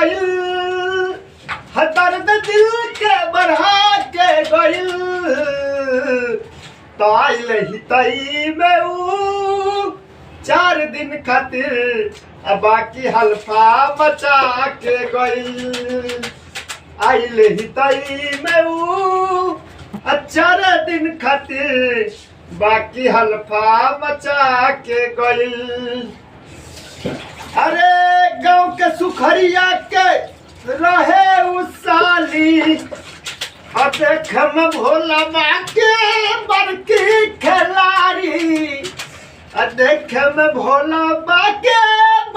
गइल, दर्द दिल के बढ़ा के गइल। तो आइल हितई में ऊ 4 दिन खातिर, बाकी हल्फा मचा के गइल। आइल हितई में ऊ 4 दिन खातिर, बाकी हल्फा मचा के गइल। अरे गांव के सुखरिया के रहे उस साली, देख में भोला माँ के बड़की खिलाड़ी, देख में भोला माँ के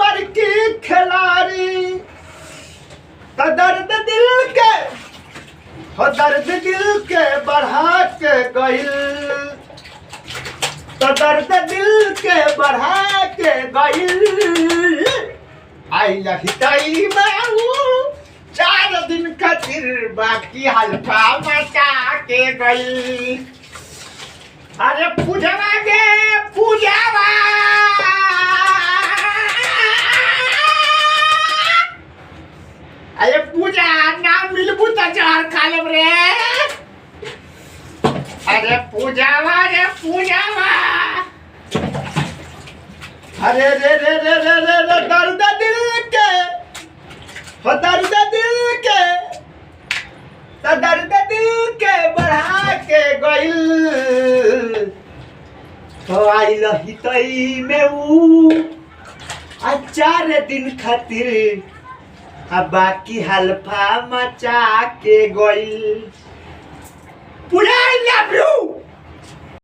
बड़की खिलाड़ी। तो दर्द दिल के बढ़ा के गइल, तो दर्द दिल के बढ़ा के गइल। आइल हितई में ऊ 4 दिन खातिर, बाकी हल्फा मचा के गइल। अरे पूजवा गे पूजवा, अरे पूजा ना मिलबू तो जहर खा लेब रे। अरे पूजावा रे पूजावा, अरे रे रे रे रे रे रे दर्द दिल के, दर्द दिल के, तो दर्द दिल के बढ़ा के गइल। तो आइल हितई में ऊ 4 दिन खातिर, बाकी हल्फा मचा के गइल। पूरा I love you।